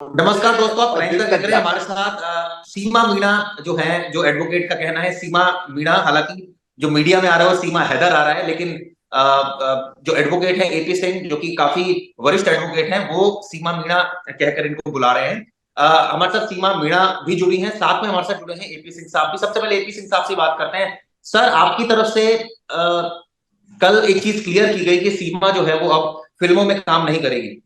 नमस्कार दोस्तों, आप और क्राइम का दिक्कत देख रहे हैं ज्यादा हमारे साथ सीमा मीणा जो है, जो एडवोकेट का कहना है सीमा मीणा। हालांकि जो मीडिया में आ रहा है वो सीमा हैदर आ रहा है, लेकिन जो एडवोकेट है एपी सिंह, जो कि काफी वरिष्ठ एडवोकेट हैं, वो सीमा मीणा कहकर इनको बुला रहे हैं। हमारे साथ सीमा मीणा भी जुड़ी हैं, साथ में हमारे साथ जुड़े हैं एपी सिंह साहब भी। सबसे पहले एपी सिंह साहब से बात करते हैं। सर, आपकी तरफ से कल एक चीज क्लियर की गई कि सीमा जो है वो अब फिल्मों में काम नहीं करेगी।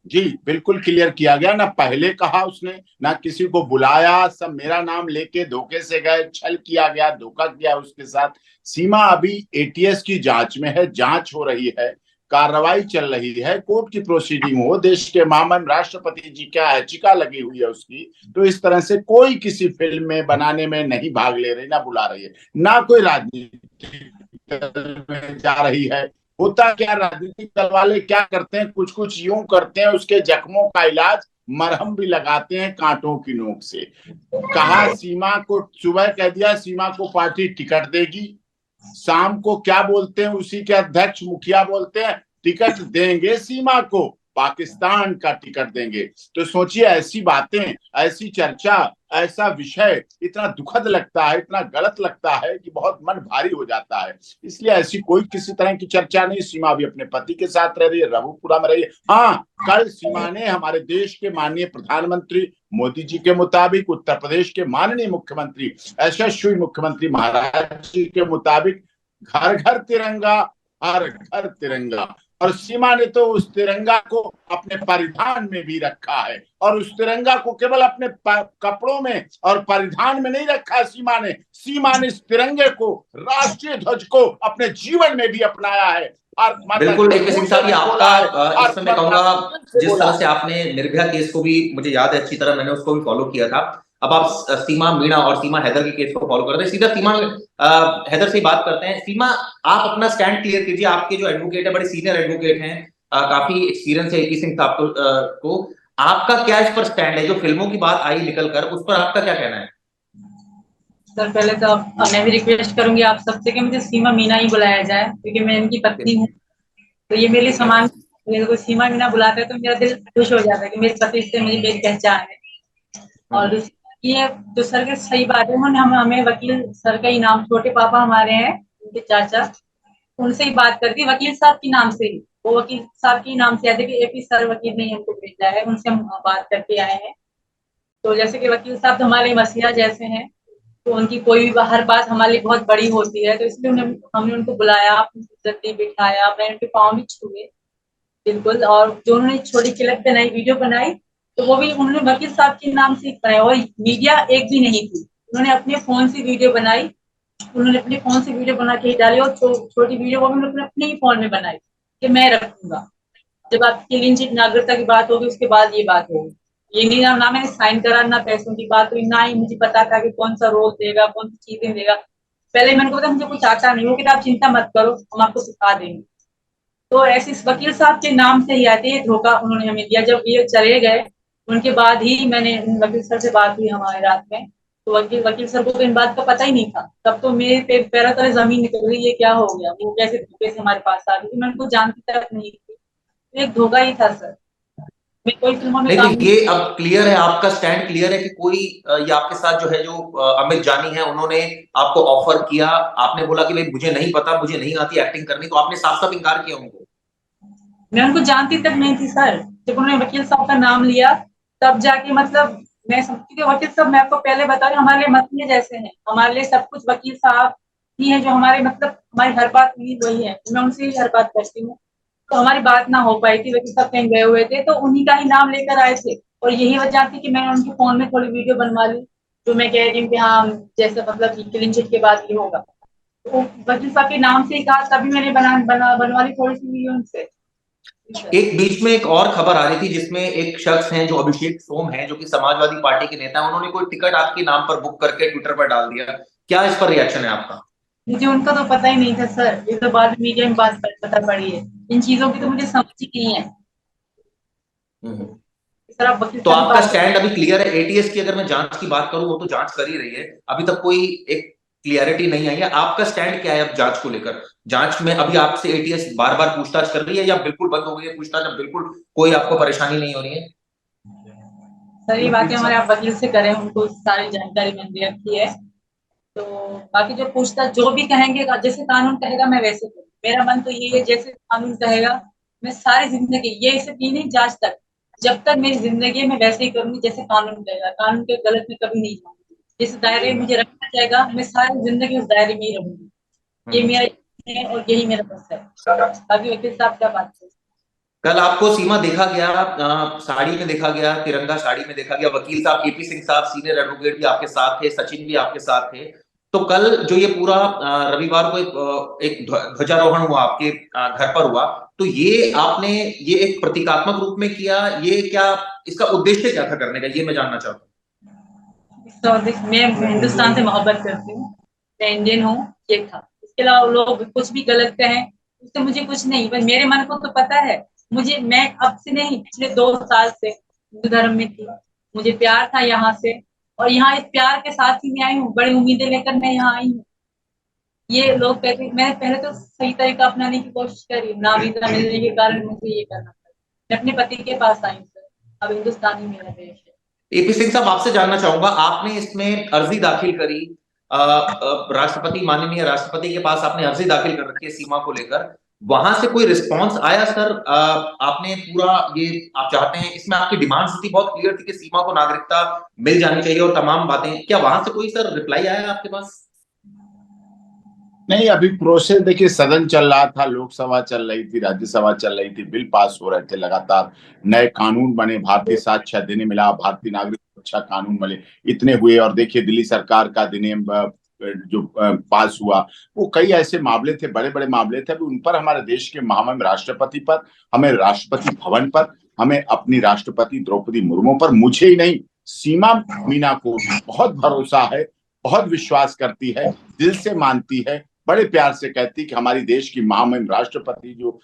जी बिल्कुल क्लियर किया गया ना। पहले कहा उसने, ना किसी को बुलाया, सब मेरा नाम लेके धोखे से गए, छल किया गया, धोखा किया उसके साथ। सीमा अभी एटीएस की जांच में है, जांच हो रही है, कार्रवाई चल रही है, कोर्ट की प्रोसीडिंग हो, देश के महामहिम राष्ट्रपति जी क्या याचिका लगी हुई है उसकी। तो इस तरह से कोई किसी फिल्म में बनाने में नहीं भाग ले रही, ना बुला रही है, ना कोई राजनीतिक दल में जा रही है। होता क्या, राजनीतिक दल वाले क्या करते हैं, कुछ कुछ यूं करते हैं, उसके जख्मों का इलाज मरहम भी लगाते हैं कांटों की नोक से। कहा सीमा को, सुबह कह दिया सीमा को पार्टी टिकट देगी, शाम को क्या बोलते हैं, उसी के अध्यक्ष मुखिया बोलते हैं टिकट देंगे सीमा को, पाकिस्तान का टिकट देंगे। तो सोचिए, ऐसी बातें, ऐसी चर्चा, ऐसा विषय इतना दुखद लगता है, इतना गलत लगता है कि बहुत मन भारी हो जाता है। इसलिए ऐसी कोई किसी तरह की चर्चा नहीं। सीमा भी अपने पति के साथ रह रही है, रघुपुरा में रही है। हाँ, कल सीमा ने हमारे देश के माननीय प्रधानमंत्री मोदी जी के मुताबिक, उत्तर प्रदेश के माननीय मुख्यमंत्री, यशस्वी मुख्यमंत्री महाराज जी के मुताबिक, घर घर तिरंगा, हर घर तिरंगा। और सीमा ने तो उस तिरंगा को अपने परिधान में भी रखा है, और उस तिरंगा को केवल अपने कपड़ों में और परिधान में नहीं रखा। सीमा ने इस तिरंगे को, राष्ट्रीय ध्वज को अपने जीवन में भी अपनाया है। भारत माता बिल्कुल की एपी सिंह मुंह से साहब, ये भी बोला आपका है, इस भारत समय माता कहूंगा, के दिल से जिस बोला तरह है। से आपने निर्भया केस को भी, मुझे याद है अच्छी तरह, मैंने उसको भी फॉलो किया था। अब आप सीमा मीणा और सीमा हैदर के केस को फॉलो करते हैं। सीधा सीमा हैदर से बात करते हैं। सीमा, आप अपना स्टैंड क्लियर कीजिए। आपके जो एडवोकेट है, बड़े सीनियर एडवोकेट हैं, काफी एक्सपीरियंस है एपी सिंह साहब को। आपका क्या इस पर स्टैंड है? जो फिल्मों की बात आई निकल कर, उस पर आपका क्या कहना है? सर पहले तो मैं भी रिक्वेस्ट करूंगी आप सबसे कि मुझे सीमा मीना ही बुलाया जाए, क्योंकि मैं इनकी पत्नी हूँ। तो ये मेरे लिए ठीक है। समान, मेरे को सीमा मीना बुलाता है तो मेरा दिल खुश हो जाता है कि मेरे पति से मुझे मेरी पहचान है। और हम्म। दूसरी बात ये है, तो सर के सही बात है, उन्होंने हमें वकील सर का ही नाम, छोटे पापा हमारे हैं, उनके चाचा, उनसे ही बात करती, वकील साहब के नाम से ही, वो वकील साहब के नाम से आते कि एपी सर वकील ने हमको भेजा है, उनसे हम बात करके आए हैं। तो जैसे कि वकील साहब तो हमारे मसीहा जैसे हैं, तो उनकी कोई भी हर बात हमारे लिए बहुत बड़ी होती है, तो इसलिए हमने उनको बुलाया, इज्जत दी, बिठाया, मैंने उनके पाँव भी छुए बिल्कुल। और जो उन्होंने छोटी क्लिप बनाई, वीडियो बनाई, तो वो भी उन्होंने वकील साहब के नाम से बनाया, और मीडिया एक भी नहीं थी। उन्होंने अपने फोन से वीडियो बनाई, उन्होंने अपने फोन से वीडियो बना के डाली, और छोटी वीडियो वो उन्होंने अपने ही फोन में बनाई कि मैं रखूंगा, जब आपकी क्लीन चिट नागरिकता की बात होगी उसके बाद ये बात होगी। ये नहीं, ना मैंने साइन करा, ना पैसों की बात हुई, ना ही मुझे पता था कि कौन सा रोल देगा, कौन सी चीजें देगा। पहले मैंने को पता मुझे कुछ आता नहीं, वो कहता आप चिंता मत करो, हम आपको सिखा देंगे। तो ऐसे इस वकील साहब के नाम से ही आते, ये धोखा उन्होंने हमें दिया। जब ये चले गए उनके बाद ही मैंने वकील सर से बात हुई हमारे रात में, तो वकील वकील सर को तो इन बात का पता ही नहीं था। तब तो मेरे पैरों तले जमीन निकल गई, ये क्या हो गया, वो कैसे धोखे से हमारे पास आ गई, मैं उनको जानती तक नहीं थी। तो एक धोखा ही था सर, मैं कोई फिल्मों में नहीं, काम तो नहीं। ये अब क्लियर है, आपका स्टैंड क्लियर है कि कोई ये आपके साथ जो है, जो अमित जानी है, उन्होंने आपको ऑफर किया, आपने बोला कि भाई मुझे नहीं पता, मुझे नहीं आती एक्टिंग करनी, तो आपने साफ साफ इनकार किया उनको? मैं उनको जानती तक नहीं थी सर, जब उन्होंने वकील साहब का नाम लिया तब जाके, मतलब मैं समझती कि वकील साहब, मैं आपको पहले बता रही हूँ, हमारे लिए मसीहे जैसे हैं, हमारे लिए सब कुछ वकील साहब ही है, जो हमारे मतलब हमारी हर बात हुई वही है, मैं उनसे ही हर बात करती हूँ। तो हमारी बात ना हो पाई थी, वकील साहब कहीं गए हुए थे, तो उन्हीं का ही नाम लेकर आए थे, और यही वजह थी कि मैंने उनके फोन में थोड़ी वीडियो बनवा ली, जो मैं कह रही हूँ कि हाँ, जैसे मतलब क्लीन चिट के बाद ये होगा, तो वकील साहब के नाम से ही कहा, तभी मैंने बनवा ली थोड़ी सी वीडियो उनसे। एक बीच में एक और खबर आ रही थी जिसमें एक शख्स हैं जो अभिषेक सोम है, जो कि समाजवादी पार्टी के नेता हैं, उन्होंने कोई टिकट आपके नाम पर बुक करके ट्विटर पर डाल दिया। क्या इस पर रिएक्शन है आपका? मुझे उनका तो पता ही नहीं था सर, ये तो बाद में मीडिया में बात पता पड़ी है। इन चीजों की तो मुझे समझ ही नहीं है। हम्म। सर आप वकील तो साहब की आपका बात स्टैंड अभी क्लियर है? एटीएस की अगर मैं जांच की बात करूं, वो तो जांच कर ही रही है, अभी तक कोई एक क्लियरिटी नहीं आई है। आपका स्टैंड क्या है अब जांच को लेकर? जांच में अभी आपसे एटीएस बार बार पूछताछ कर रही है, या बिल्कुल बंद हो गई है पूछताछ, अब बिल्कुल कोई आपको परेशानी नहीं हो रही है? सर ये बातें हमारे आप वकील से करें, उनको सारी जानकारी मैंने दे रखी है। तो बाकी जो पूछताछ जो भी कहेंगे, जैसे कानून कहेगा मैं वैसे करूँ। मेरा मन तो यही है, जैसे कानून कहेगा मैं सारी जिंदगी, ये सिर्फ ये नहीं, जांच तक, जब तक मेरी जिंदगी है मैं वैसे ही करूंगी जैसे कानून कहेगा। कानून के गलत में कभी नहीं जाऊंगी। जिस दायरे में मुझे रखना चाहेगा मैं सारी जिंदगी उस दायरे में ही रहूंगी। ये मेरा है और यही मेरा बस है। बाकी वकील साहब क्या बात है। कल आपको सीमा देखा गया, साड़ी में देखा गया, तिरंगा साड़ी में देखा गया। वकील साहब केपी सिंह साहब सीनियर एडवोकेट भी आपके साथ थे, सचिन भी आपके साथ थे। तो कल जो ये पूरा रविवार को एक ध्वजारोहण हुआ आपके घर पर हुआ, तो ये आपने ये एक प्रतीकात्मक रूप में किया, ये क्या इसका उद्देश्य क्या था करने का, ये मैं जानना चाहता हूँ। मैं हिंदुस्तान से मोहब्बत करती हूँ, मैं इंडियन हूँ, ये था। इसके अलावा लोग कुछ भी गलत कहें उससे मुझे कुछ नहीं, पर मेरे मन को तो पता है। मैं अब से नहीं, पिछले 2 साल से हिंदू धर्म में थी। मुझे प्यार था यहाँ से, और यहाँ इस प्यार के साथ ही मैं आई हूँ। बड़ी उम्मीदें लेकर मैं यहाँ आई हूँ। ये लोग कहते, मैंने पहले तो सही तरीका अपनाने की कोशिश करी, ना वीजा मिलने के कारण मुझे ये करना पड़ा। मैं अपने पति के पास आई हूँ सर। अब हिंदुस्तान ही मेरा देश है। एपी सिंह साहब, आपसे जानना चाहूंगा, आपने इसमें अर्जी दाखिल करी, राष्ट्रपति, माननीय राष्ट्रपति के पास आपने अर्जी दाखिल कर रखी है सीमा को लेकर, वहां से कोई रिस्पांस आया सर? आपने पूरा ये आप चाहते हैं, इसमें आपकी डिमांड्स थी, बहुत क्लियर थी कि सीमा को नागरिकता मिल जानी चाहिए और तमाम बातें, क्या वहां से कोई सर रिप्लाई आया आपके पास? नहीं, अभी प्रोसेस देखिए, सदन चल रहा था, लोकसभा चल रही थी, राज्यसभा चल रही थी, बिल पास हो रहे थे लगातार, नए कानून बने, भारतीय साक्ष्य अधिनियम मिला, भारतीय नागरिक सुरक्षा कानून बने, इतने हुए। और देखिए दिल्ली सरकार का अधिनियम जो पास हुआ, वो कई ऐसे मामले थे, बड़े बड़े मामले थे। अभी उन पर हमारे देश के महामहिम राष्ट्रपति पर, हमें राष्ट्रपति भवन पर, हमें अपनी राष्ट्रपति द्रौपदी मुर्मू पर, मुझे ही नहीं सीमा मीणा को बहुत भरोसा है, बहुत विश्वास करती है, दिल से मानती है, बड़े प्यार से कहती कि हमारी देश की महामहिम राष्ट्रपति जो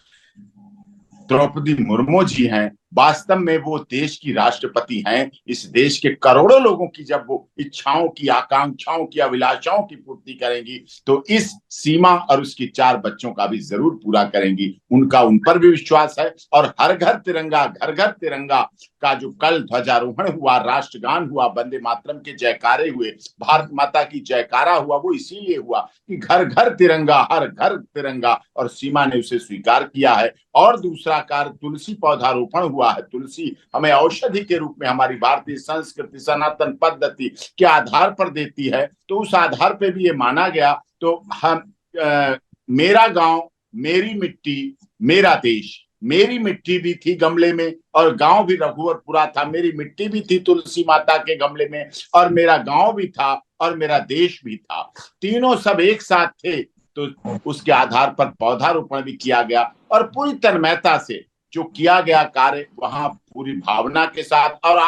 द्रौपदी मुर्मू जी हैं, वास्तव में वो देश की राष्ट्रपति हैं। इस देश के करोड़ों लोगों की जब वो इच्छाओं की, आकांक्षाओं की, अभिलाषाओं की पूर्ति करेंगी, तो इस सीमा और उसकी 4 बच्चों का भी जरूर पूरा करेंगी। उनका उन पर भी विश्वास है। और हर घर तिरंगा, घर घर तिरंगा का जो कल ध्वजारोहण हुआ, राष्ट्रगान हुआ, वंदे मातरम के जयकारे हुए, भारत माता की जयकारा हुआ, वो इसीलिए हुआ कि घर घर तिरंगा, हर घर तिरंगा, और सीमा ने उसे स्वीकार किया है। और दूसरा कार्य तुलसी पौधारोपण हुआ है। तुलसी हमें औषधि के रूप में हमारी भारतीय संस्कृति, सनातन पद्धति के आधार पर देती है, तो उस आधार पर भी ये माना गया। तो हम मेरा गांव, मेरी मिट्टी, मेरा देश, मेरी मिट्टी भी थी गमले में और गांव भी रघुवरपुरा था, मेरी मिट्टी भी थी तुलसी माता के गमले में, और मेरा गांव भी था और मेरा देश भी था, तीनों सब एक साथ थे। तो उसके आधार पर पौधारोपण भी किया गया, और पूरी तन्मयता से जो किया गया कार्य, वहां पूरी भावना के साथ। और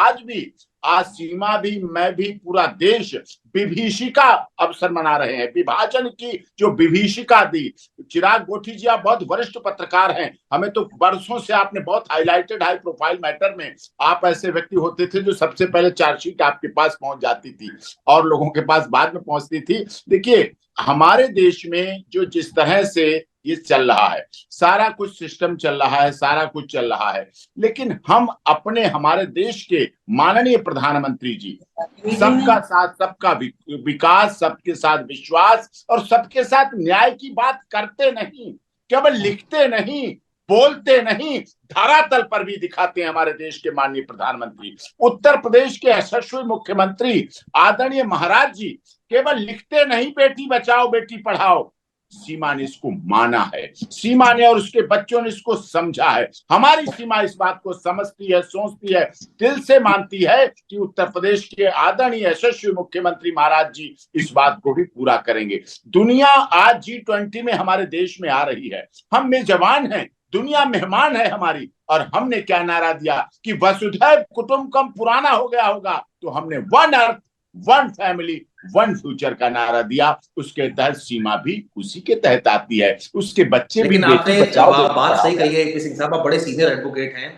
आज सीमा भी, मैं भी, पूरा देश विभीषिका अवसर मना रहे हैं, विभाजन की जो विभीषिका दी। चिराग गोठी जी, आप बहुत वरिष्ठ पत्रकार हैं, हमें तो वर्षों से आपने बहुत हाईलाइटेड, हाई प्रोफाइल मैटर में आप ऐसे व्यक्ति होते थे जो सबसे पहले चार्जशीट आपके पास पहुंच जाती थी और लोगों के पास बाद में पहुंचती थी। देखिए, हमारे देश में जो जिस तरह से ये चल रहा है, सारा कुछ सिस्टम चल रहा है, सारा कुछ चल रहा है, लेकिन हम अपने, हमारे देश के माननीय प्रधानमंत्री जी सबका साथ, सबका विकास, सबके साथ विश्वास और सबके साथ न्याय की बात करते नहीं, केवल लिखते नहीं, बोलते नहीं, धरातल पर भी दिखाते हैं हमारे देश के माननीय प्रधानमंत्री। उत्तर प्रदेश के यशस्वी मुख्यमंत्री आदरणीय महाराज जी केवल लिखते नहीं बेटी बचाओ बेटी पढ़ाओ, सीमा ने इसको माना है, सीमा ने और उसके बच्चों ने इसको समझा है। हमारी सीमा इस बात को समझती है, सोचती है, दिल से मानती है कि उत्तर प्रदेश के आदरणीय यशस्वी मुख्यमंत्री महाराज जी इस बात को भी पूरा करेंगे। दुनिया आज G20 में हमारे देश में आ रही है, हम मेजबान हैं, दुनिया मेहमान है हमारी, और हमने क्या नारा दिया कि वसुधैव कुटुंबकम पुराना हो गया होगा, तो हमने one earth, one family, one future का नारा दिया। उसके तहत सीमा भी उसी के तहत आती है, उसके बच्चे भी। लेकिन आपने बात सही कही है एपी सिंह साहब, आप बड़े सीनियर एडवोकेट हैं,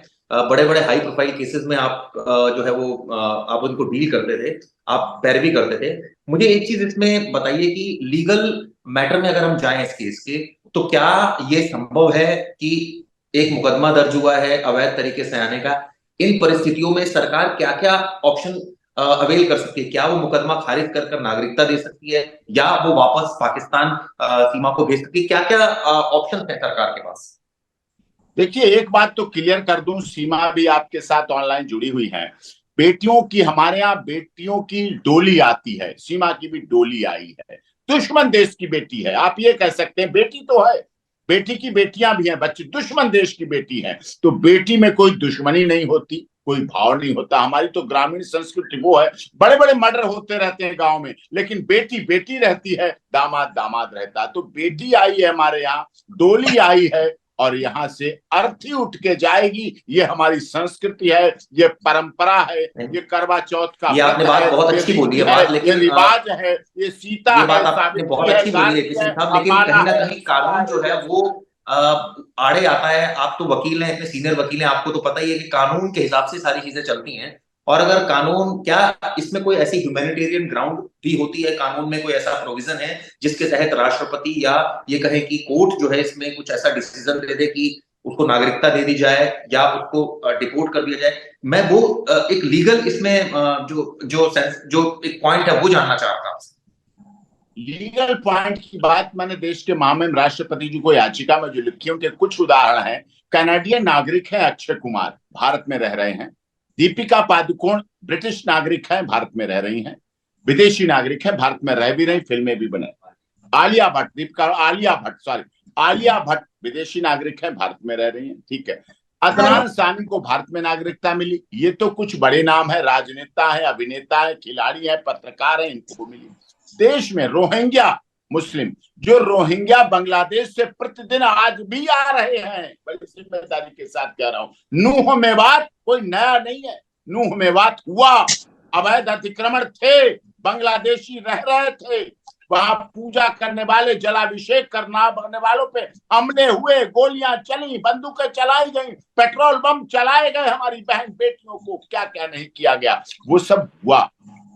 बड़े बड़े हाई प्रोफाइल केसेस में आप जो है वो आप उनको डील करते थे, आप पैरवी करते थे। मुझे एक चीज इसमें बताइए कि लीगल मैटर में अगर हम जाएं इस केस के, तो क्या ये संभव है कि एक मुकदमा दर्ज हुआ है अवैध तरीके से आने का, इन परिस्थितियों में सरकार क्या क्या ऑप्शन अवेल कर सकती है? क्या वो मुकदमा खारिज कर नागरिकता दे सकती है, या वो वापस पाकिस्तान सीमा को भेज सकती है? क्या क्या ऑप्शन है सरकार के पास? देखिए, एक बात तो क्लियर कर दूं, सीमा भी आपके साथ ऑनलाइन जुड़ी हुई है। बेटियों की, हमारे यहाँ बेटियों की डोली आती है, सीमा की भी डोली आई है। दुश्मन देश की बेटी है, आप ये कह सकते हैं, बेटी तो है, बेटी की बेटियां भी हैं, बच्चे दुश्मन देश की बेटी हैं। तो बेटी में कोई दुश्मनी नहीं होती, कोई भाव नहीं होता। हमारी तो ग्रामीण संस्कृति वो है, बड़े बड़े मर्डर होते रहते हैं गांव में, लेकिन बेटी बेटी रहती है, दामाद दामाद रहता है। तो बेटी आई है हमारे यहाँ, डोली आई है, और यहाँ से अर्थी उठ के जाएगी। ये हमारी संस्कृति है, ये परंपरा है, ये करवा चौथ का ये आपने व्रत बात है, बहुत ये अच्छी बोली रीति है है, बात, ये लेकिन रिवाज है, ये सीता ये है, बात आपने बहुत सावित्री है, अच्छी बोली है गांधी किशन है, साहब, लेकिन अपाना कहीं ना है, कहीं कानून जो है वो आड़े आता है। आप तो वकील हैं, इतने सीनियर वकील हैं, आपको तो पता ही है कि कानून के हिसाब से सारी चीजें चलती हैं। और अगर कानून, क्या इसमें कोई ऐसी ह्यूमैनिटेरियन ग्राउंड भी होती है? कानून में कोई ऐसा प्रोविजन है जिसके तहत राष्ट्रपति या ये कहें कि कोर्ट जो है इसमें कुछ ऐसा डिसीजन दे दे कि उसको नागरिकता दे दी जाए या उसको डिपोर्ट कर दिया जाए? मैं वो एक लीगल इसमें जो जो जो एक पॉइंट है वो जानना चाहता हूं। लीगल पॉइंट की बात मैंने देश के महामहिम राष्ट्रपति जी को याचिका में जो लिखी, उनके कुछ उदाहरण हैं। कनाडियन नागरिक है अक्षय कुमार, भारत में रह रहे हैं। दीपिका पादुकोण ब्रिटिश नागरिक है, भारत में रह रही हैं। विदेशी नागरिक है, भारत में रह भी रही, फिल्में भी बने। आलिया भट्ट विदेशी नागरिक है, भारत में रह रही है, ठीक है। अदनान सामी को भारत में नागरिकता मिली। ये तो कुछ बड़े नाम है, राजनेता है, अभिनेता है, खिलाड़ी है, पत्रकार है, इनको मिली। देश में रोहिंग्या मुस्लिम, जो रोहिंग्या बांग्लादेश से प्रतिदिन आज भी आ रहे हैं, बड़ी जिम्मेदारी के साथ कह रहा हूं, नूह मेवात कोई नया नहीं है, नूह मेवात हुआ, अवैध अतिक्रमण थे, बांग्लादेशी रह रहे थे वहां, पूजा करने वाले, जलाभिषेक करने वालों पे हमले हुए, गोलियां चली, बंदूकें चलाई गई, पेट्रोल बम चलाए गए, हमारी बहन बेटियों को क्या क्या नहीं किया गया, वो सब हुआ।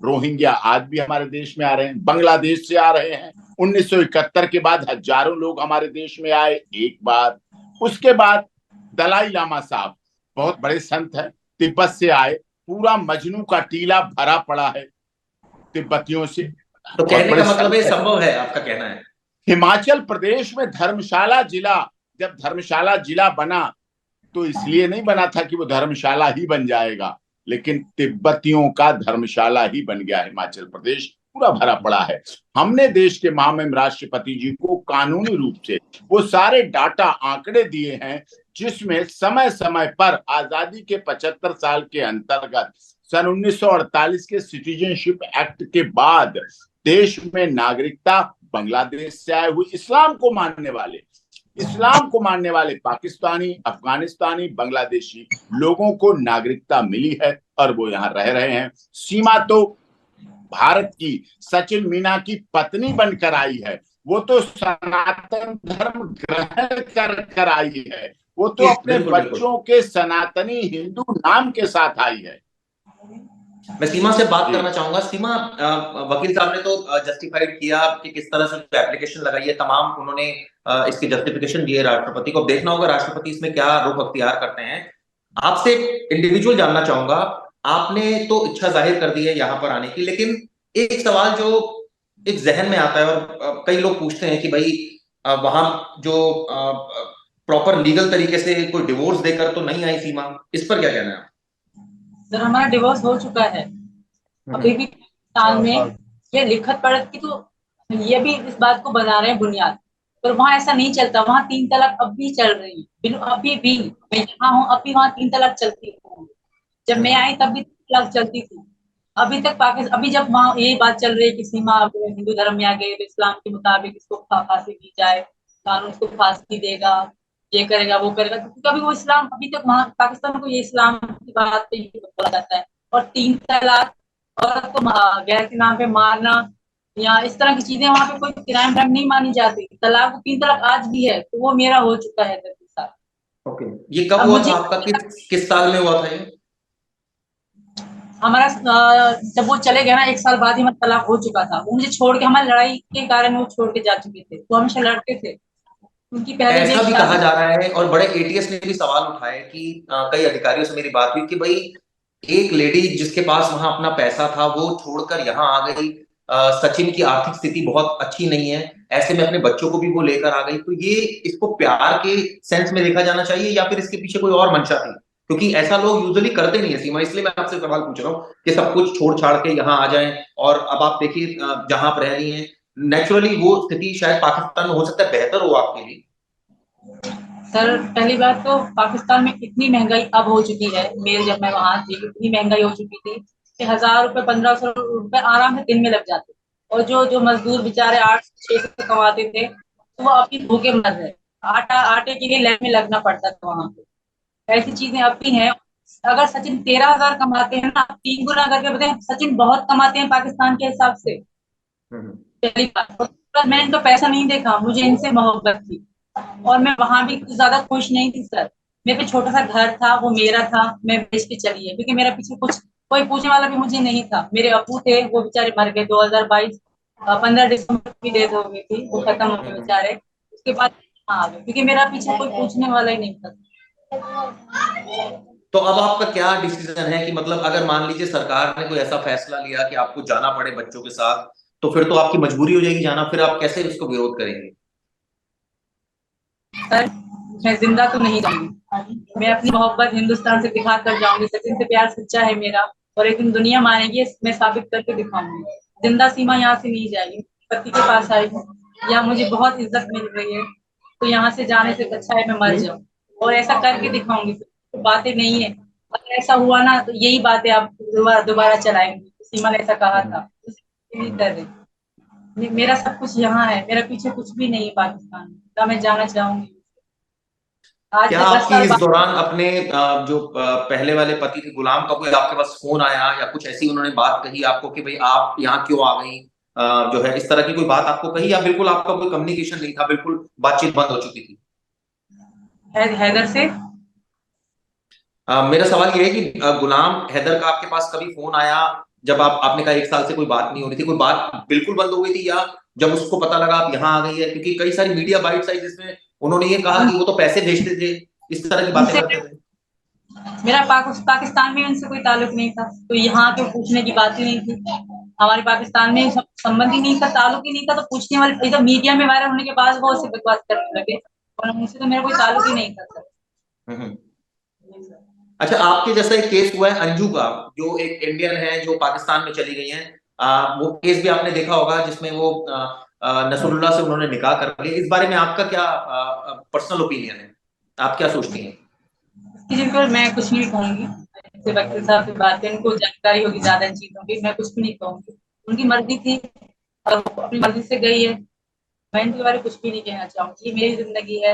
रोहिंग्या आज भी हमारे देश में आ रहे हैं, बांग्लादेश से आ रहे हैं। 1971 के बाद हजारों लोग हमारे देश में आए, एक बार। उसके बाद दलाई लामा साहब बहुत बड़े संत हैं, तिब्बत से आए, पूरा मजनू का टीला भरा पड़ा है तिब्बतियों से। तो कहने का मतलब ये संभव है, आपका कहना है? हिमाचल प्रदेश में धर्मशाला जिला, जब धर्मशाला जिला बना तो इसलिए नहीं बना था कि वो धर्मशाला ही बन जाएगा, लेकिन तिब्बतियों का धर्मशाला ही बन गया। हिमाचल प्रदेश पूरा भरा पड़ा है। हमने देश के महामहिम राष्ट्रपति जी को कानूनी रूप से वो सारे डाटा, आंकड़े दिए हैं, जिसमें समय समय पर आजादी के 75 साल के अंतर्गत सन 1948 के सिटीजनशिप एक्ट के बाद देश में नागरिकता बांग्लादेश से आए हुए इस्लाम को मानने वाले पाकिस्तानी, अफगानिस्तानी, बांग्लादेशी लोगों को नागरिकता मिली है और वो यहाँ रह रहे हैं। सीमा तो भारत की सचिन मीना की पत्नी बनकर आई है, वो तो सनातन धर्म ग्रहण कर आई है, वो तो अपने बच्चों के सनातनी हिंदू नाम के साथ आई है। मैं सीमा से बात करना चाहूंगा। सीमा, वकील साहब ने तो जस्टिफाइड किया कि किस तरह से एप्लीकेशन लगाई है, तमाम उन्होंने इसकी जस्टिफिकेशन दी है राष्ट्रपति को। अब देखना होगा राष्ट्रपति इसमें क्या रुख अख्तियार करते हैं। आपसे इंडिविजुअल जानना चाहूंगा, आपने तो इच्छा जाहिर कर दी है यहाँ पर आने की, लेकिन एक सवाल जो एक जहन में आता है और कई लोग पूछते हैं कि भाई वहां जो प्रॉपर लीगल तरीके से कोई डिवोर्स देकर तो नहीं आई सीमा, इस पर क्या कहना है? सर, हमारा डिवोर्स हो चुका है अभी भी पाकिस्तान में। ये लिखत पढ़त की तो ये भी इस बात को बना रहे हैं बुनियाद, पर वहाँ ऐसा नहीं चलता। वहाँ 3 तलाक अब भी चल रही है, अभी भी। मैं यहाँ हूँ, अभी वहाँ 3 तलाक चलती है। जब मैं आई तब भी 3 तलाक चलती थी। अभी तक पाकिस्तान, अभी जब वहाँ यही बात चल रही है कि सीमा अब हिंदू धर्म में आ गई तो इस्लाम के मुताबिक इसको फांसी दी जाए, कानून इसको फांसी देगा, ये करेगा वो करेगा, क्योंकि अभी वो इस्लाम, अभी तक वहाँ पाकिस्तान को ये इस्लाम की बात पे बोला जाता है। और 3 तलाक और तो गैर के नाम पे मारना या इस तरह की चीजें वहाँ पे कोई क्राइम व्राइम नहीं मानी जाती। तलाक, 3 तलाक आज भी है, तो वो मेरा हो चुका है 10 साल। ओके, ये कब हुआ था आपका? किस साल में हुआ था ये? हमारा जब वो चले गए ना, 1 साल बाद ही हमारा तलाक हो चुका था। वो मुझे छोड़ के, हमारी लड़ाई के कारण वो छोड़ के जा चुके थे, तो हमेशा लड़ते थे। उनकी पहले भी ऐसा एक भी कहा शादी। जा रहा है और बड़े एटीएस ने भी सवाल उठाए कि कई अधिकारियों से मेरी बात हुई कि भाई एक लेडी जिसके पास वहां अपना पैसा था वो छोड़कर यहाँ आ गई। सचिन की आर्थिक स्थिति बहुत अच्छी नहीं है, ऐसे में अपने बच्चों को भी वो लेकर आ गई। तो ये इसको प्यार के सेंस में देखा जाना चाहिए या फिर इसके पीछे कोई और मंशा थी? क्योंकि ऐसा लोग यूजुअली करते नहीं है सीमा, इसलिए मैं आपसे सवाल पूछ रहा हूँ कि सब कुछ छोड़ छाड़ के यहाँ आ जाएं। और अब आप देखिए जहां आप रह रही हैं, नेचुरली वो स्थिति शायद पाकिस्तान में हो सकता है बेहतर हो आपके लिए। सर पहली बात तो पाकिस्तान में इतनी महंगाई अब हो चुकी है, मेरे जब मैं वहां थी इतनी महंगाई हो चुकी थी कि 1,000 रुपए 1,500 रुपए आराम से दिन में लग जाते। और जो जो मजदूर बेचारे 800-600 कमाते थे तो वो अपनी भूखे मर रहे। आटे के लिए लाइन में लगना पड़ता था वहां पे। ऐसी चीजें अब भी हैं। अगर सचिन 13,000 कमाते हैं ना, 3 गुना करके बताए, सचिन बहुत कमाते हैं पाकिस्तान के हिसाब से। हम्म। पहली बात। पर मैंने तो पैसा नहीं देखा, मुझे इनसे मोहब्बत थी। और मैं वहां भी कुछ ज्यादा खुश नहीं थी सर। मेरे पे छोटा सा घर था, वो मेरा था, मैं बेच के चली है क्योंकि मेरा पीछे कुछ कोई पूछने वाला भी मुझे नहीं था। मेरे अब्बू थे, वो बेचारे मर गए 2022 15 दिसंबर की डेथ हो गई थी, वो खत्म हो गए बेचारे। उसके बाद यहाँ आ गए क्योंकि मेरा पीछे कोई पूछने वाला ही नहीं था। तो अब आपका क्या डिसीजन है कि मतलब अगर मान लीजिए सरकार ने कोई ऐसा फैसला लिया कि आपको जाना पड़े बच्चों के साथ, तो फिर तो आपकी मजबूरी हो जाएगी जाना, फिर आप कैसे उसको विरोध करेंगे? सर मैं जिंदा तो नहीं जाऊंगी, मैं अपनी मोहब्बत हिंदुस्तान से दिखा कर जाऊंगी। सचिन से प्यार सच्चा है मेरा और एक दिन दुनिया मानेगी, मैं साबित करके दिखाऊंगी। जिंदा सीमा यहाँ से नहीं जाएगी, पति के पास आई हूँ, यहाँ मुझे बहुत इज्जत मिल रही है। तो यहाँ से जाने से अच्छा है मैं मर जाऊं और ऐसा करके दिखाऊंगी। तो बातें नहीं है, अगर ऐसा हुआ ना तो यही बातें आप दोबारा दोबारा चलाएंगी। सीमा ने ऐसा कहा था, नहीं कर रही। मेरा सब कुछ यहाँ है, मेरा पीछे कुछ भी नहीं है पाकिस्तान में, ना मैं जाना चाहूंगी। आज क्या से 10 आपकी साल इस बाद। दौरान अपने जो पहले वाले पति थे गुलाम का कोई आपके पास फोन आया या कुछ ऐसी उन्होंने बात कही आपको कि भाई आप यहाँ क्यों आ गई, जो है इस तरह की कोई बात आपको कही या बिल्कुल आपका कोई कम्युनिकेशन नहीं था, बिल्कुल बातचीत बंद हो चुकी थी? हैदर से। मेरा सवाल ये है कि गुलाम हैदर का आपके पास कभी फोन आया जब आपने कहा 1 साल से कोई बात नहीं हो रही थी, कोई बात बिल्कुल बंद हो गई थी, या जब उसको पता लगा आप यहाँ आ गई है? क्योंकि कई सारी मीडिया बाइट्स आई जिसमें उन्होंने ये कहा कि वो तो पैसे भेजते थे, इस तरह की बातें उनसे करते थे। मेरा पाकिस्तान में उनसे कोई ताल्लुक नहीं था, तो यहाँ के पूछने की बात ही नहीं थी। हमारे पाकिस्तान में संबंध ही नहीं था, ताल्लुक ही नहीं था, तो पूछने वाले इधर मीडिया में वायरल होने के बाद वो उससे बकवास करने लगे। और उनसे तो मेरा कोई ताल्लुक ही नहीं था सर। हम्म। अच्छा, आपके जैसा एक केस हुआ है अंजू का, जो एक इंडियन है जो पाकिस्तान में चली गई है। वो केस भी आपने देखा होगा जिसमें वो नसरुल्लाह से उन्होंने निकाह कर लिया। इस बारे में आपका क्या पर्सनल ओपिनियन है, आप क्या सोचती हैं? किसी को मैं कुछ नहीं कहूंगी। जैसे वकील साहब से बात करें, उनको जानकारी होगी ज्यादा इन चीजों की, मैं कुछ भी नहीं कहूंगी। उनकी मर्जी थी और वो अपनी मर्जी से गई है। मैं इनके बारे में कुछ भी नहीं कहना चाहूंगी, ये मेरी जिंदगी है।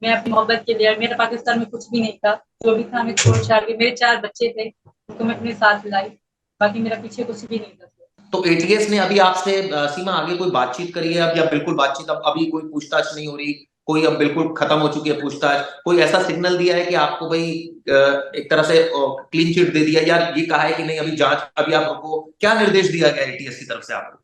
मैं अपनी मोहब्बत के लिए, मेरे पाकिस्तान में कुछ भी नहीं था, जो भी था मैं छोड़ छाड़ के, मेरे 4 बच्चे थे उनको मैं अपने साथ लाई, बाकी मेरा पीछे कुछ भी नहीं था। तो एटीएस ने अभी आपसे सीमा आगे कोई बातचीट करी है अब, या बिल्कुल बातचीत अब अभी कोई पूछताछ नहीं हो रही, कोई अब बिल्कुल खत्म हो चुकी है पूछताछ? कोई ऐसा सिग्नल दिया है कि आपको भाई एक तरह से क्लीन चिट दे दिया, या ये कहा है कि नहीं अभी जांच अभी आप रुको? क्या निर्देश दिया गया एटीएस की तरफ से आपको?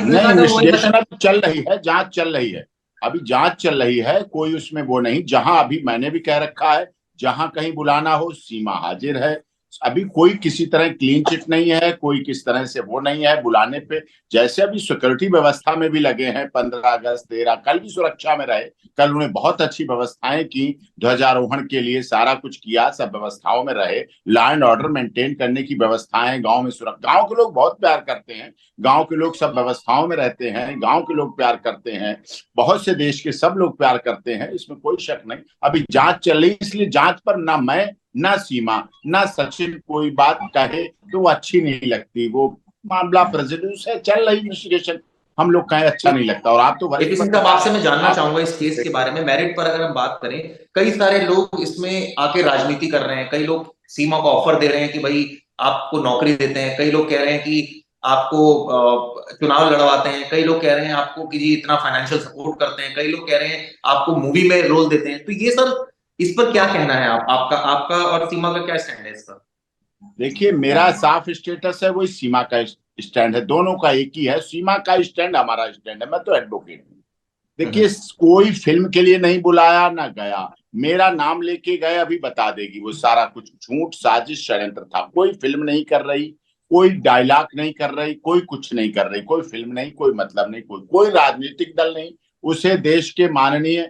नहीं, इन्वेस्टिगेशन अभी चल रही है, जांच चल रही है, अभी जांच चल रही है, कोई उसमें वो नहीं। जहां अभी मैंने भी कह रखा है, जहां कहीं बुलाना हो सीमा हाजिर है। अभी कोई किसी तरह क्लीन चिट नहीं है, कोई किस तरह से वो नहीं है बुलाने पे। जैसे अभी सिक्योरिटी व्यवस्था में भी लगे हैं, 15 अगस्त 13 कल भी सुरक्षा में रहे। कल उन्हें बहुत अच्छी व्यवस्थाएं की, ध्वजारोहण के लिए सारा कुछ किया, सब व्यवस्थाओं में रहे। लॉ एंड ऑर्डर मेंटेन करने की व्यवस्थाएं, गांव में सुरक्षा, गांव के लोग बहुत प्यार करते हैं, गांव के लोग सब व्यवस्थाओं में रहते हैं, गांव के लोग प्यार करते हैं, बहुत से देश के सब लोग प्यार करते हैं, इसमें कोई शक नहीं। अभी जांच चल रही, इसलिए जांच पर ना मैं, ना सीमा, ना सचिन कोई बात कहे तो वो अच्छी नहीं लगती। वो मामला प्रेसिडेंस है, चल रही इन्वेस्टिगेशन, हम लोग कहें अच्छा नहीं लगता। और आप तो एपी वरिष्ठ सिंह साहब, पत्रकार आपसे हैं, मैं जानना आप चाहूंगा इस केस के बारे में, मेरिट पर अगर हम बात करें, कई सारे लोग इसमें आके राजनीति कर रहे हैं। कई लोग सीमा को ऑफर दे रहे हैं कि भाई आपको नौकरी देते हैं, कई लोग कह रहे हैं कि आपको चुनाव लड़वाते हैं, कई लोग कह रहे हैं आपको कि जी इतना फाइनेंशियल सपोर्ट करते हैं, कई लोग कह रहे हैं आपको मूवी में रोल देते हैं। तो ये सर, इस पर क्या कहना है आपका आपका और सीमा का क्या स्टैंड है इस पर? देखिए, मेरा साफ स्टेटस है, वही सीमा का स्टैंड है, दोनों का एक ही है। सीमा का स्टैंड हमारा स्टैंड है, मैं तो एडवोकेट हूँ। देखिए, कोई फिल्म के लिए नहीं बुलाया ना गया, मेरा नाम लेके गए, अभी बता देगी वो सारा कुछ झूठ साजिश षड्यंत्र था। कोई फिल्म नहीं कर रही, कोई डायलॉग नहीं कर रही, कोई कुछ नहीं कर रही, कोई फिल्म नहीं, कोई मतलब नहीं, कोई राजनीतिक दल नहीं। उसे देश के माननीय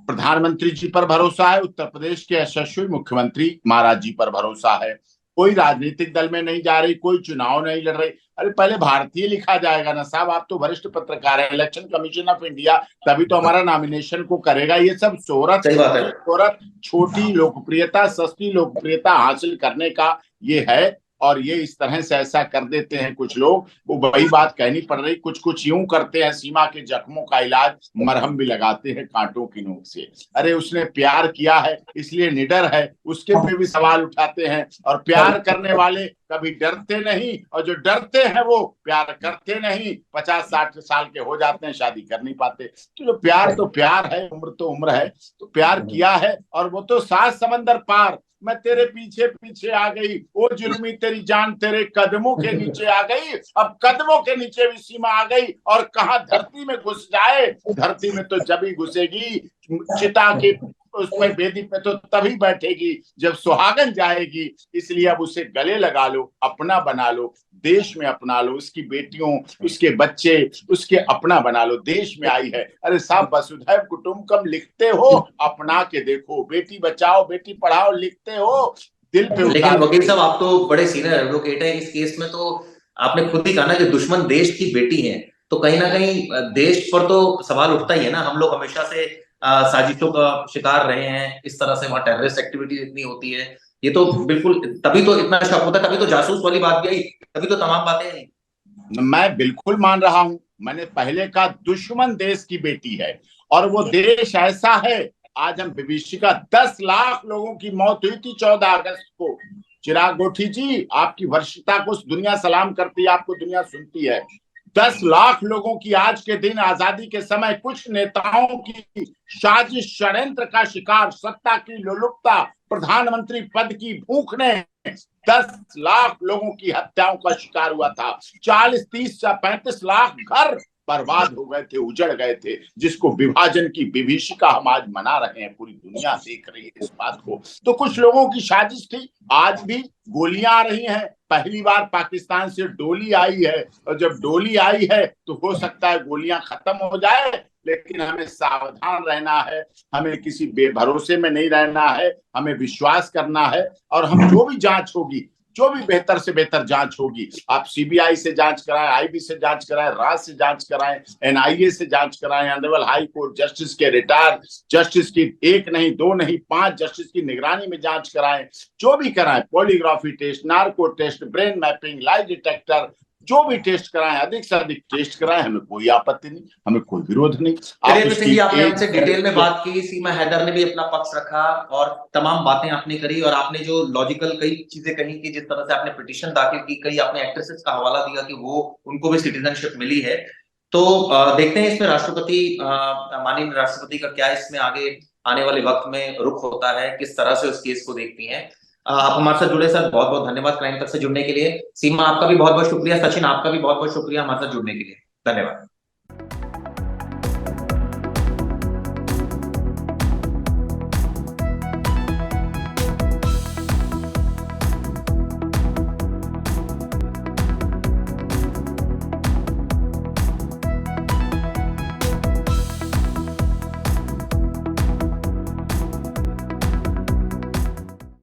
प्रधानमंत्री जी पर भरोसा है, उत्तर प्रदेश के यशस्वी मुख्यमंत्री महाराज जी पर भरोसा है। कोई राजनीतिक दल में नहीं जा रही, कोई चुनाव नहीं लड़ रही। अरे पहले भारतीय लिखा जाएगा ना साहब, आप तो वरिष्ठ पत्रकार हैं, इलेक्शन कमीशन ऑफ इंडिया तभी तो हमारा नॉमिनेशन को करेगा। ये सब शोहरत, छोटी लोकप्रियता, सस्ती लोकप्रियता हासिल करने का ये है। और ये इस तरह से ऐसा कर देते हैं कुछ लोग, वो वही बात कहनी पड़ रही, कुछ कुछ यूं करते हैं, सीमा के जख्मों का इलाज मरहम भी लगाते हैं कांटों की नोक से। अरे उसने प्यार किया है इसलिए निडर है, उसके पे भी सवाल उठाते हैं। और प्यार करने वाले कभी डरते नहीं, और जो डरते हैं वो प्यार करते नहीं। 50-60 साल के हो जाते हैं, शादी कर नहीं पाते। तो प्यार तो प्यार है, उम्र तो उम्र है, तो प्यार किया है। और वो तो 7 समंदर पार, मैं तेरे पीछे पीछे आ गई, वो जुल्मी तेरी जान तेरे कदमों के नीचे आ गई। अब कदमों के नीचे भी सीमा आ गई, और कहां धरती में घुस जाए। धरती में तो जब ही घुसेगी, चिता के उसमें वेदी पे तो तभी बैठेगी जब सुहागन जाएगी। इसलिए अब उसे गले लगा लो, अपना बना लो, देश में अपना लो, उसकी बेटियों, उसके बच्चे, उसके अपना बना लो। देश में आई है, अरे साहब वसुधैव कुटुंबकम लिखते हो, अपना के देखो, बेटी बचाओ बेटी पढ़ाओ लिखते हो, दिल पे उतारो। लेकिन वकील साहब, आप तो बड़े सीनियर एडवोकेट हैं, इस केस में तो आपने खुद ही कहा ना कि दुश्मन देश की बेटी है, तो कहीं ना कहीं देश पर तो सवाल उठता ही है ना। हम लोग हमेशा से साजिशों का शिकार रहे हैं, इस तरह से वहां टेररिस्ट एक्टिविटी इतनी होती है, ये तो बिल्कुल, तभी तो इतना शक होता है, तभी तो जासूस वाली बात भी आई, तभी तो तमाम बातें आई। मैं बिल्कुल मान रहा हूं, मैंने पहले कहा दुश्मन देश की बेटी है, और वो देश ऐसा है। आज हम विभीषिका 10 लाख लोगों की मौत हुई थी 14 अगस्त को। चिराग गोठी जी, आपकी वर्षता को दुनिया सलाम करती है, आपको दुनिया सुनती है। 10 लाख लोगों की आज के दिन, आजादी के समय, कुछ नेताओं की साजिश षड्यंत्र का शिकार, सत्ता की लोलुपता, प्रधानमंत्री पद की भूख ने 10 लाख लोगों की हत्याओं का शिकार हुआ था। 40, 30 या 35 लाख घर बर्बाद हो गए थे, उजड़ गए थे, जिसको विभाजन की विभीषिका हम आज मना रहे हैं। पूरी दुनिया देख रही है इस बात को। तो कुछ लोगों की साजिश थी। आज भी गोलियां आ रही हैं, पहली बार पाकिस्तान से डोली आई है, और जब डोली आई है तो हो सकता है गोलियां खत्म हो जाए, लेकिन हमें सावधान रहना है, हमें किसी बेभरोसे में नहीं रहना है, हमें विश्वास करना है। और हम जो भी जांच होगी, जो भी बेहतर से बेहतर जांच होगी, आप सीबीआई से जांच कराएं, आईबी से जांच कराएं, राज से जांच कराएं, एनआईए से जांच कराएं, ऑनरेबल हाई कोर्ट जस्टिस के रिटायर जस्टिस की 1 नहीं 2 नहीं 5 जस्टिस की निगरानी में जांच कराएं। जो भी कराएं, polygraphy test, narco test, brain mapping, lie detector, जो भी टेस्ट कराएं, अधिक से अधिक टेस्ट कराएं, हमें कोई आपत्ति नहीं, हमें कोई विरोध नहीं। आपने हमसे डिटेल में बात की, सीमा हैदर ने भी अपना पक्ष रखा, और तमाम बातें आपने करी, और आपने जो लॉजिकल कई चीजें कही कि जिस तरह से आपने पिटीशन दाखिल की, कई आपने एक्ट्रेसेस का हवाला दिया कि वो उनको भी सिटीजनशिप मिली है। तो देखते हैं इसमें राष्ट्रपति, माननीय राष्ट्रपति का क्या इसमें आगे आने वाले वक्त में रुख होता है, किस तरह से उस केस को देखती हैं। आप हमारे साथ जुड़े, सर बहुत बहुत धन्यवाद क्राइम तक से जुड़ने के लिए। सीमा, आपका भी बहुत बहुत शुक्रिया। सचिन, आपका भी बहुत बहुत शुक्रिया हमारे साथ जुड़ने के लिए। धन्यवाद।